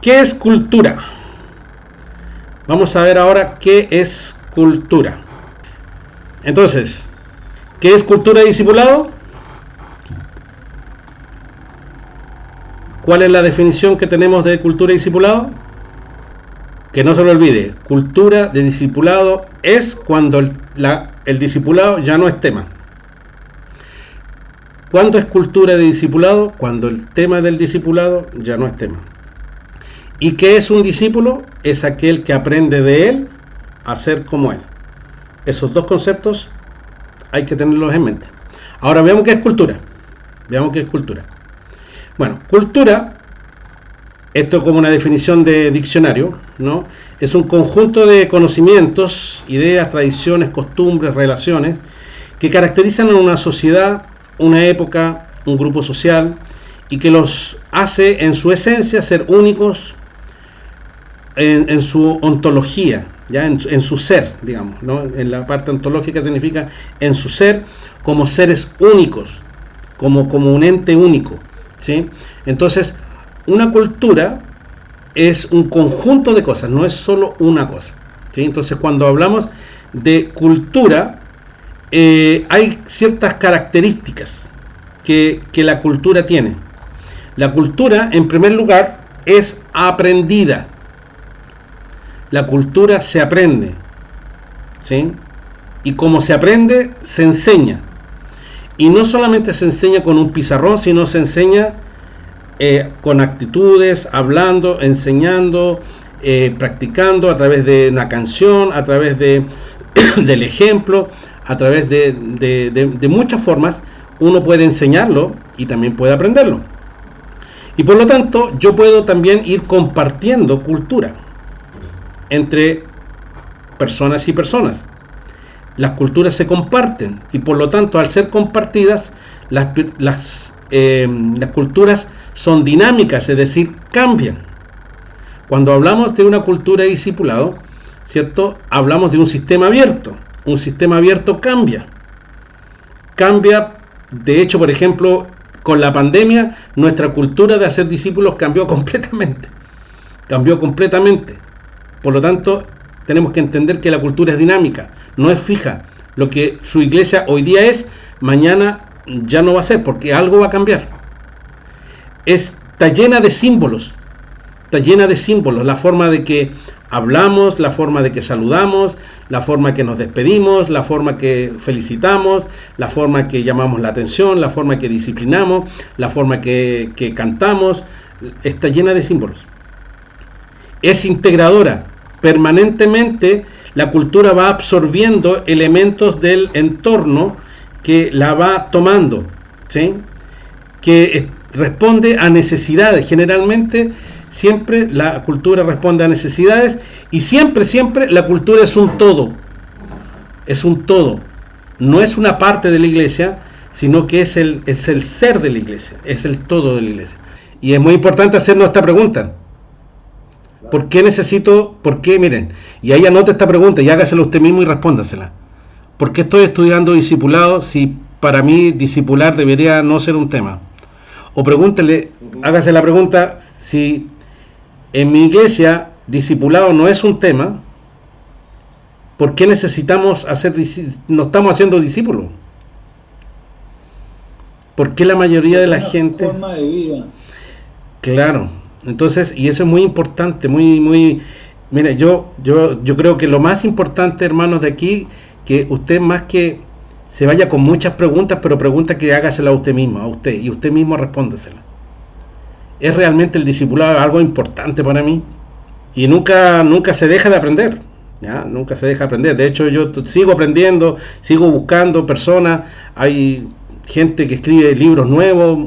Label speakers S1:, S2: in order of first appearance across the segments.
S1: ¿Qué es cultura? Vamos a ver ahora qué es cultura. Entonces, ¿qué es cultura de discipulado? ¿Cuál es la definición que tenemos de cultura de discipulado? Que no se lo olvide, cultura de discipulado es cuando el discipulado ya no es tema. ¿Cuándo es cultura de discipulado? Cuando el tema del discipulado ya no es tema. ¿Y qué es un discípulo? Es aquel que aprende de él a ser como él. Esos dos conceptos hay que tenerlos en mente. Ahora veamos qué es cultura. Veamos qué es cultura. Bueno, cultura, esto como una definición de diccionario, ¿no? Es un conjunto de conocimientos, ideas, tradiciones, costumbres, relaciones que caracterizan a una sociedad, una época, un grupo social y que los hace en su esencia ser únicos en su ontología, ya en su ser, digamos, ¿no? En la parte ontológica significa en su ser como seres únicos, como un ente único, ¿sí? Entonces, una cultura es un conjunto de cosas, no es solo una cosa, ¿sí? Entonces, cuando hablamos de cultura, hay ciertas características que la cultura tiene. La cultura, en primer lugar, es aprendida. La cultura se aprende, ¿sí? Y como se aprende, se enseña. Y no solamente se enseña con un pizarrón, sino se enseña con actitudes, hablando, enseñando, practicando a través de una canción, a través del ejemplo, a través de muchas formas. Uno puede enseñarlo y también puede aprenderlo. Y por lo tanto, yo puedo también ir compartiendo cultura entre personas y personas. Las culturas se comparten y por lo tanto, al ser compartidas, las culturas son dinámicas, es decir, cambian. Cuando hablamos de una cultura de discipulado, ¿cierto? Hablamos de un sistema abierto. Un sistema abierto cambia. Cambia, de hecho, por ejemplo, con la pandemia, nuestra cultura de hacer discípulos cambió completamente. Cambió completamente. Por lo tanto, tenemos que entender que la cultura es dinámica, no es fija. Lo que su iglesia hoy día es, mañana ya no va a ser, porque algo va a cambiar. Está llena de símbolos. Está llena de símbolos. La forma de que hablamos, la forma de que saludamos, la forma que nos despedimos, la forma que felicitamos, la forma que llamamos la atención, la forma que disciplinamos, la forma que cantamos. Está llena de símbolos. Es integradora. Permanentemente la cultura va absorbiendo elementos del entorno que la va tomando, ¿sí? Que responde a necesidades. Generalmente siempre la cultura responde a necesidades y siempre la cultura es un todo. Es un todo. No es una parte de la iglesia, sino que es el ser de la iglesia, es el todo de la iglesia. Y es muy importante hacernos esta pregunta. ¿Por qué, miren, y ahí anote esta pregunta y hágasela usted mismo y respóndasela? ¿Por qué estoy estudiando discipulado si para mí discipular debería no ser un tema? O pregúntele, hágase la pregunta, si en mi iglesia discipulado no es un tema, ¿por qué no estamos haciendo discípulos? ¿Por qué la mayoría de la gente...
S2: forma de vida.
S1: Claro. Entonces, y eso es muy importante, mire, yo creo que lo más importante, hermanos, de aquí, que usted más que se vaya con muchas preguntas, pero pregunta que hágasela a usted mismo, y usted mismo respóndesela. ¿Es realmente el discipulado algo importante para mí? Y nunca se deja de aprender, ¿ya? Nunca se deja de aprender. De hecho, yo sigo aprendiendo, sigo buscando personas, hay gente que escribe libros nuevos,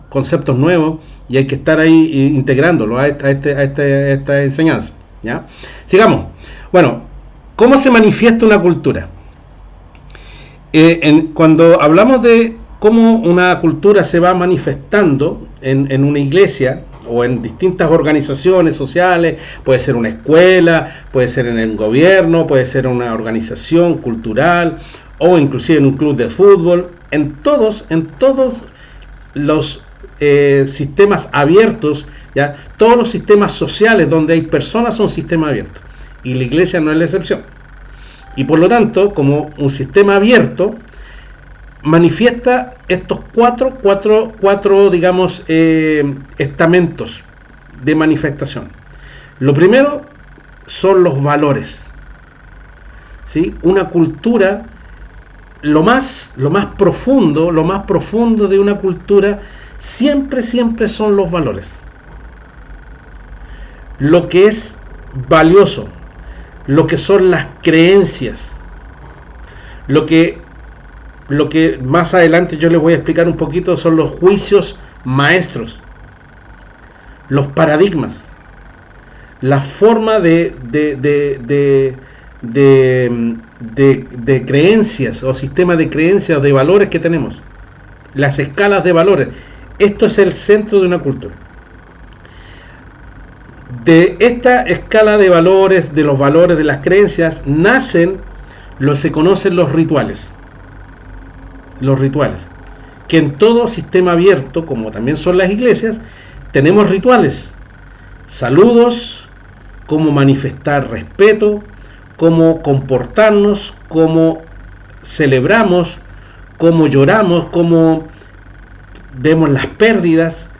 S1: conceptos nuevos, y hay que estar ahí integrándolo a esta enseñanza, ¿ya? Sigamos. Bueno, ¿cómo se manifiesta una cultura? Cuando hablamos de cómo una cultura se va manifestando en una iglesia o en distintas organizaciones sociales, puede ser una escuela, puede ser en el gobierno, puede ser una organización cultural o inclusive en un club de fútbol, en todos los sistemas abiertos, ¿ya? Todos los sistemas sociales donde hay personas son sistemas abiertos, y la iglesia no es la excepción. Y por lo tanto, como un sistema abierto, manifiesta estos cuatro digamos, estamentos de manifestación. Lo primero son los valores, ¿sí? Una cultura, lo más profundo de una cultura siempre son los valores. Lo que es valioso, lo que son las creencias, lo que más adelante yo les voy a explicar un poquito son los juicios maestros, los paradigmas, la forma de creencias o sistema de creencias o de valores que tenemos, las escalas de valores. Esto es el centro de una cultura. De esta escala de valores, de los valores, de las creencias, nacen se conocen los rituales. Los rituales. Que en todo sistema abierto, como también son las iglesias, tenemos rituales. Saludos, cómo manifestar respeto, cómo comportarnos, cómo celebramos, cómo lloramos, cómo vemos las pérdidas,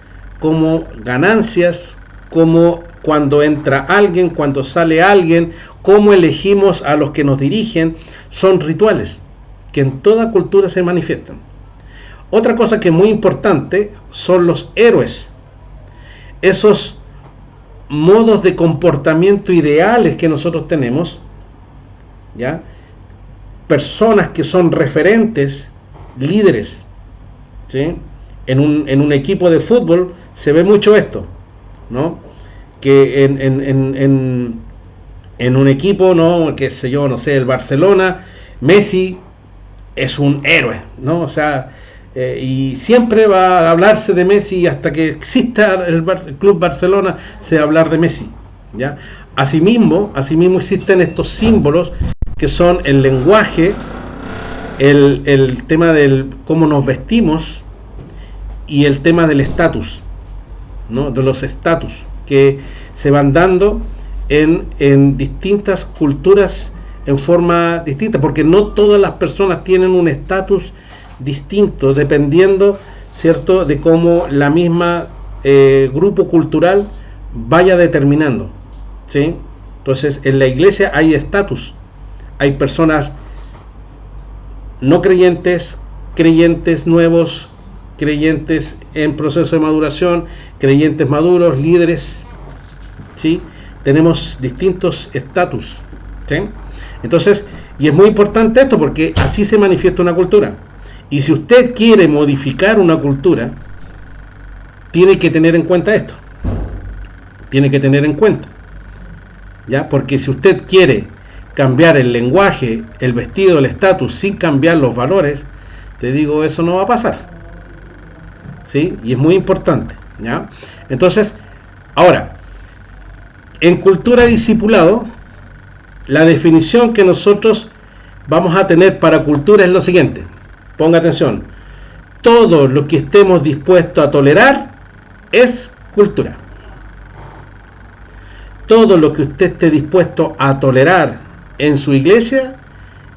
S1: cómo ganancias, cómo cuando entra alguien, cuando sale alguien, cómo elegimos a los que nos dirigen. Son rituales que en toda cultura se manifiestan. Otra cosa que es muy importante son los héroes, esos modos de comportamiento ideales que nosotros tenemos, ¿ya? Personas que son referentes, líderes, ¿sí? En un equipo de fútbol se ve mucho esto, ¿no? Que en un equipo, ¿no? Qué sé yo, no sé, el Barcelona, Messi es un héroe, ¿no? O sea, y siempre va a hablarse de Messi hasta que exista el Club Barcelona, se va a hablar de Messi, ¿ya? Asimismo existen estos símbolos que son el lenguaje, el tema del cómo nos vestimos y el tema del estatus, ¿no? De los estatus que se van dando en distintas culturas en forma distinta, porque no todas las personas tienen un estatus distinto, dependiendo, ¿cierto?, de cómo la misma grupo cultural vaya determinando, ¿sí? Entonces, en la iglesia hay estatus, hay personas no creyentes, creyentes nuevos, creyentes en proceso de maduración, creyentes maduros, líderes, ¿sí? Tenemos distintos estatus, ¿sí? Entonces, y es muy importante esto porque así se manifiesta una cultura. Y si usted quiere modificar una cultura, tiene que tener en cuenta esto. Tiene que tener en cuenta, ¿ya? Porque si usted quiere cambiar el lenguaje, el vestido, el estatus, sin cambiar los valores, te digo, eso no va a pasar, ¿sí? Y es muy importante, ¿ya? Entonces, ahora, en cultura discipulado, la definición que nosotros vamos a tener para cultura es lo siguiente. Ponga atención. Todo lo que estemos dispuestos a tolerar es cultura. Todo lo que usted esté dispuesto a tolerar en su iglesia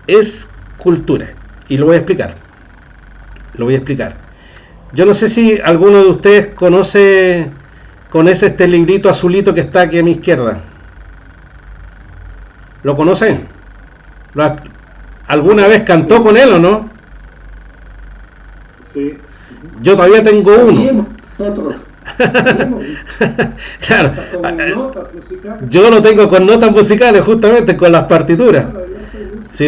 S1: es cultura. Y lo voy a explicar. Yo no sé si alguno de ustedes conoce este librito azulito que está aquí a mi izquierda. ¿Lo conocen? ¿Alguna vez cantó con él o no?
S2: Sí.
S1: Yo todavía tengo uno. Claro. Yo lo tengo con notas musicales, justamente con las partituras. Sí.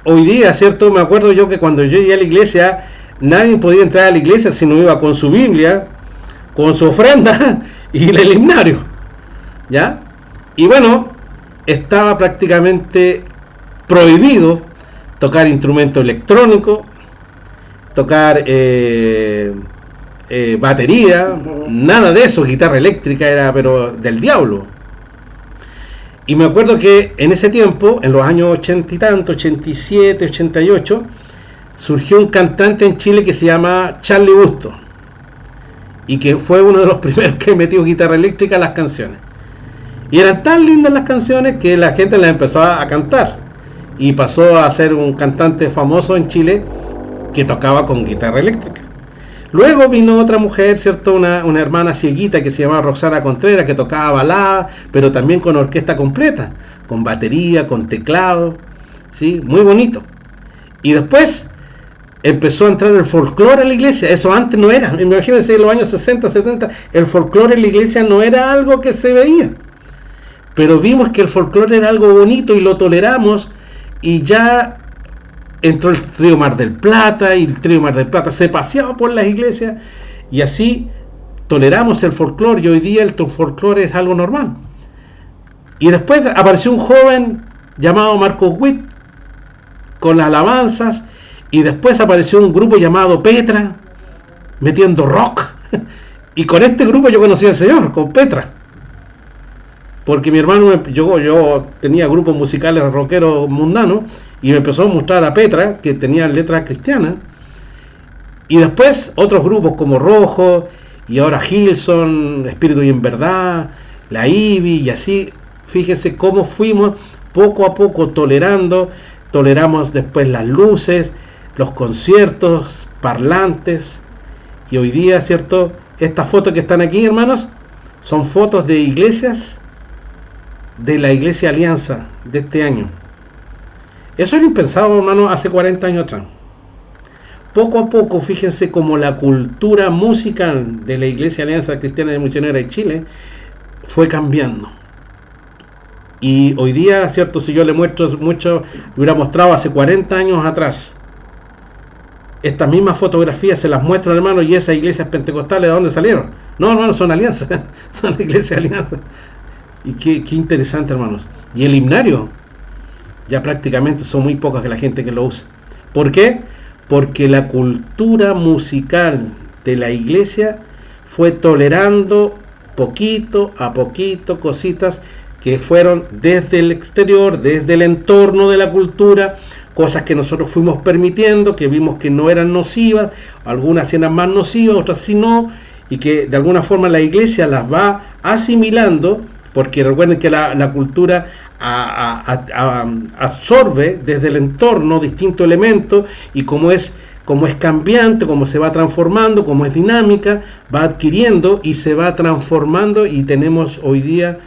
S1: Hoy día, ¿cierto? Me acuerdo yo que cuando yo llegué a la iglesia, nadie podía entrar a la iglesia si no iba con su Biblia, con su ofrenda y el himnario, ¿ya? Y bueno, estaba prácticamente prohibido tocar instrumento electrónico, tocar batería, nada de eso. Guitarra eléctrica era pero del diablo. Y me acuerdo que en ese tiempo, en los años 80 y tanto, 87, 88, surgió un cantante en Chile que se llama Charlie Busto, y que fue uno de los primeros que metió guitarra eléctrica a las canciones. Y eran tan lindas las canciones que la gente las empezó a cantar, y pasó a ser un cantante famoso en Chile que tocaba con guitarra eléctrica. Luego vino otra mujer, ¿cierto? Una hermana cieguita que se llamaba Roxana Contreras, que tocaba balada, pero también con orquesta completa, con batería, con teclado, ¿sí? Muy bonito. Y después empezó a entrar el folclore en la iglesia. Eso antes no era. Imagínense, en los años 60, 70, el folclore en la iglesia no era algo que se veía. Pero vimos que el folclore era algo bonito y lo toleramos, y ya entró el trío Mar del Plata, y el trío Mar del Plata se paseaba por las iglesias, y así toleramos el folclore, y hoy día el folclore es algo normal. Y después apareció un joven llamado Marcos Witt con las alabanzas, y después apareció un grupo llamado Petra metiendo rock, y con este grupo yo conocí al Señor, con Petra, porque mi hermano, yo tenía grupos musicales rockeros mundanos, y me empezó a mostrar a Petra, que tenía letras cristianas, y después otros grupos como Rojo, y ahora Hillsong, Espíritu y en Verdad, la Ivy, y así. Fíjense cómo fuimos poco a poco toleramos después las luces, los conciertos, parlantes, y hoy día, ¿cierto? Estas fotos que están aquí, hermanos, son fotos de iglesias, de la Iglesia Alianza de este año. Eso era impensado, hermano, hace 40 años atrás. Poco a poco, fíjense cómo la cultura musical de la Iglesia Alianza Cristiana de Misionera de Chile fue cambiando. Y hoy día, ¿cierto? Si yo le muestro mucho, hubiera mostrado hace 40 años atrás estas mismas fotografías, se las muestro, hermano, y esas iglesias pentecostales, ¿de dónde salieron? No, hermano, son alianzas, son la Iglesia Alianza. Y qué interesante, hermanos. Y el himnario, ya prácticamente son muy pocas que la gente que lo usa. ¿Por qué? Porque la cultura musical de la iglesia fue tolerando poquito a poquito cositas que fueron desde el exterior, desde el entorno de la cultura, cosas que nosotros fuimos permitiendo, que vimos que no eran nocivas, algunas eran más nocivas, otras sí no, y que de alguna forma la iglesia las va asimilando, porque recuerden que la cultura absorbe desde el entorno distintos elementos, y como es cambiante, como se va transformando, como es dinámica, va adquiriendo y se va transformando, y tenemos hoy día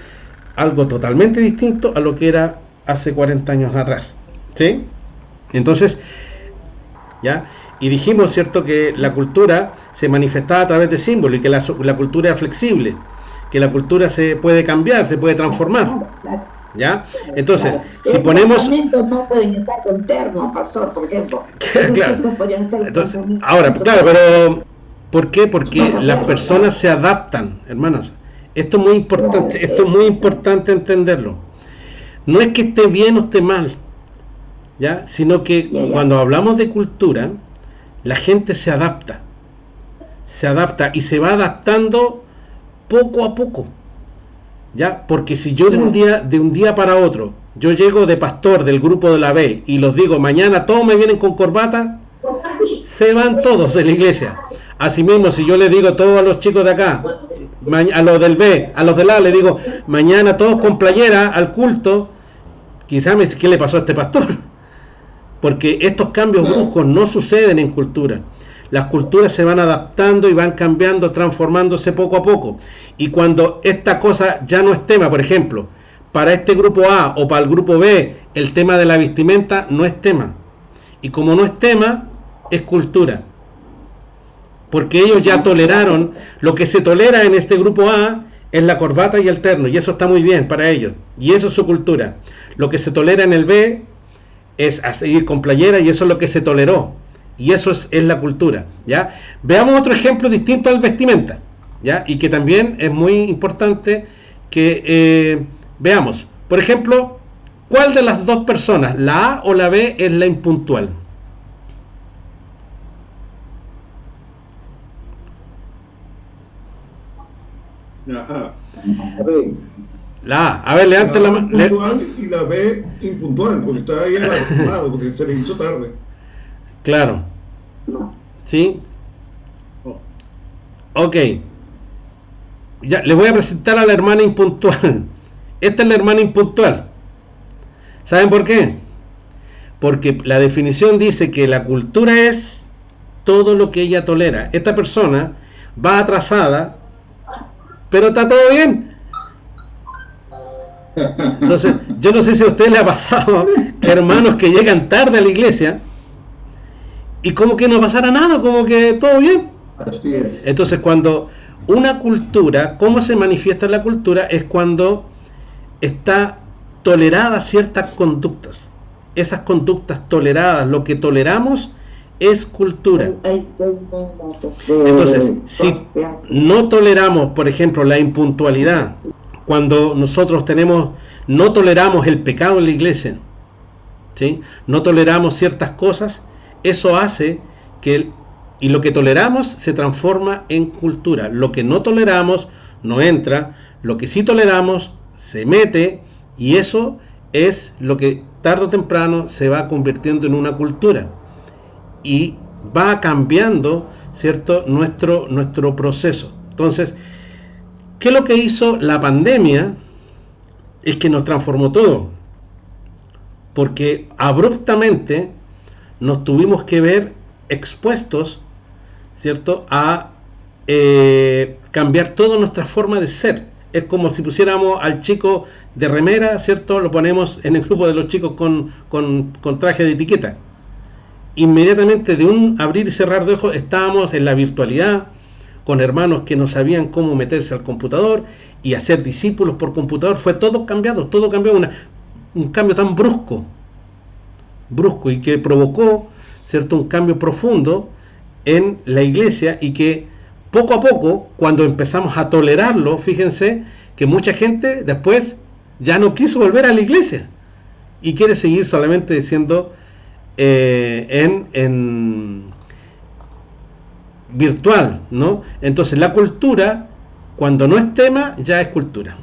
S1: algo totalmente distinto a lo que era hace 40 años atrás, ¿sí? Entonces, ¿ya? Y dijimos, ¿cierto?, que la cultura se manifestaba a través de símbolos, y que la cultura era flexible, que la cultura se puede cambiar, se puede transformar, ¿ya? Entonces, si ponemos...
S2: no pueden estar con terno, pastor, por ejemplo.
S1: Claro. Entonces, ahora, claro, pero ¿por qué? Porque las personas se adaptan, hermanas. Esto es muy importante, esto es muy importante entenderlo. No es que esté bien o esté mal, ¿ya? Sino que cuando hablamos de cultura, la gente se adapta y se va adaptando poco a poco, ¿ya? Porque si yo de un día para otro, yo llego de pastor del grupo de la B y los digo, mañana todos me vienen con corbata, se van todos de la iglesia. Asimismo, si yo le digo a todos los chicos de acá, a los del B, a los del A, le digo, mañana todos con playera al culto, quizás me dice, ¿qué le pasó a este pastor? Porque estos cambios bruscos no suceden en cultura. Las culturas se van adaptando y van cambiando, transformándose poco a poco. Y cuando esta cosa ya no es tema, por ejemplo, para este grupo A o para el grupo B, el tema de la vestimenta no es tema. Y como no es tema, es cultura. Porque ellos ya toleraron, lo que se tolera en este grupo A es la corbata y el terno, y eso está muy bien para ellos. Y eso es su cultura. Lo que se tolera en el B es a seguir con playera, y eso es lo que se toleró. Y eso es la cultura, ¿ya? Veamos otro ejemplo distinto al vestimenta, ¿ya? Y que también es muy importante que veamos. Por ejemplo, ¿cuál de las dos personas, la A o la B, es la impuntual?
S3: Ajá.
S1: La A. A ver, levante la mano.
S3: Y la B impuntual, porque está ahí alarmado, porque se le hizo tarde.
S1: Claro,
S2: No.
S1: ¿sí?
S3: Oh.
S1: Ok. Ya, les voy a presentar a la hermana impuntual. Esta es la hermana impuntual. ¿Saben por qué? Porque la definición dice que la cultura es todo lo que ella tolera. Esta persona va atrasada, pero está todo bien. Entonces, yo no sé si a usted le ha pasado que hermanos que llegan tarde a la iglesia y como que no pasara nada, como que todo bien.
S3: Así es.
S1: Entonces, cuando una cultura, ¿cómo se manifiesta la cultura? Es cuando está toleradas ciertas conductas. Esas conductas toleradas, lo que toleramos, es cultura. Entonces, si no toleramos, por ejemplo, la impuntualidad, cuando nosotros no toleramos el pecado en la iglesia, ¿sí? No toleramos ciertas cosas, eso hace que y lo que toleramos se transforma en cultura. Lo que no toleramos no entra, lo que sí toleramos se mete, y eso es lo que tarde o temprano se va convirtiendo en una cultura y va cambiando, ¿cierto?, nuestro proceso. Entonces, ¿qué es lo que hizo la pandemia? Es que nos transformó todo, porque abruptamente nos tuvimos que ver expuestos, ¿cierto?, a cambiar toda nuestra forma de ser. Es como si pusiéramos al chico de remera, ¿cierto?, lo ponemos en el grupo de los chicos con traje de etiqueta. Inmediatamente, de un abrir y cerrar de ojos, estábamos en la virtualidad, con hermanos que no sabían cómo meterse al computador y hacer discípulos por computador. Fue todo cambiado, un cambio tan brusco, y que provocó, ¿cierto?, un cambio profundo en la iglesia, y que poco a poco, cuando empezamos a tolerarlo, fíjense que mucha gente después ya no quiso volver a la iglesia y quiere seguir solamente siendo en virtual, ¿no? Entonces la cultura, cuando no es tema, ya es cultura.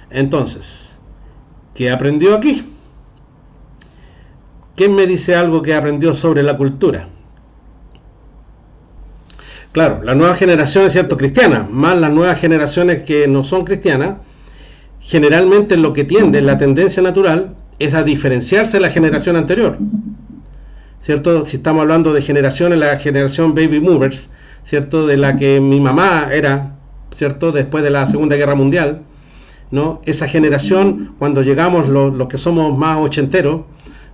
S1: Entonces, ¿qué aprendió aquí? ¿Quién me dice algo que aprendió sobre la cultura? Claro, las nuevas generaciones, ¿cierto?, cristianas, más las nuevas generaciones que no son cristianas, generalmente lo que tiende, la tendencia natural, es a diferenciarse de la generación anterior, ¿cierto? Si estamos hablando de generaciones, la generación Baby Boomers, ¿cierto?, de la que mi mamá era, ¿cierto?, después de la Segunda Guerra Mundial, ¿no? Esa generación, cuando llegamos los que somos más ochenteros,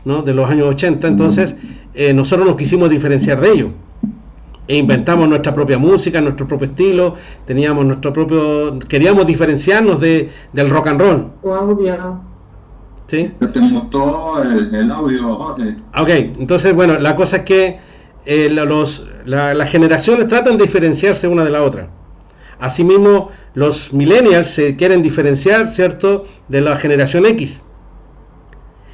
S1: ¿no?, de los años 80, entonces nosotros nos quisimos diferenciar de ellos e inventamos nuestra propia música, nuestro propio estilo, queríamos diferenciarnos del rock and roll.
S2: Audio.
S1: ¿Sí?
S3: Tenemos todo el audio, Jorge.
S1: Ok, entonces, bueno, la cosa es que las generaciones tratan de diferenciarse una de la otra. Asimismo, los millennials se quieren diferenciar, ¿cierto?, de la generación X.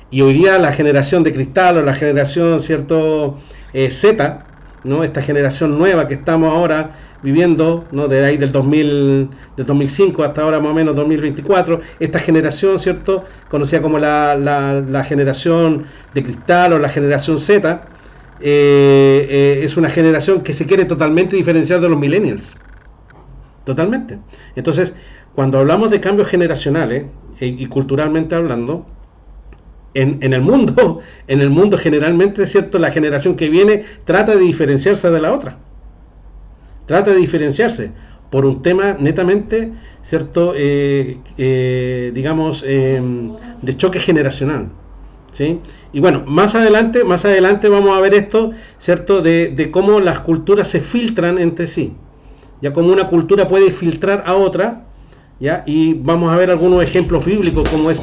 S1: Y hoy día la generación de cristal, o la generación, ¿cierto?, Z, ¿no?, esta generación nueva que estamos ahora viviendo, ¿no?, de ahí del 2005 hasta ahora más o menos 2024, esta generación, ¿cierto?, conocida como la generación de cristal o la generación Z, es una generación que se quiere totalmente diferenciar de los millennials. Totalmente. Entonces, cuando hablamos de cambios generacionales y culturalmente hablando, en el mundo generalmente, ¿cierto?, la generación que viene trata de diferenciarse de la otra. Trata de diferenciarse por un tema netamente, ¿cierto?, digamos, de choque generacional, ¿sí? Y bueno, más adelante vamos a ver esto, ¿cierto?, de cómo las culturas se filtran entre sí. Ya como una cultura puede filtrar a otra, ¿ya? Y vamos a ver algunos ejemplos bíblicos como es.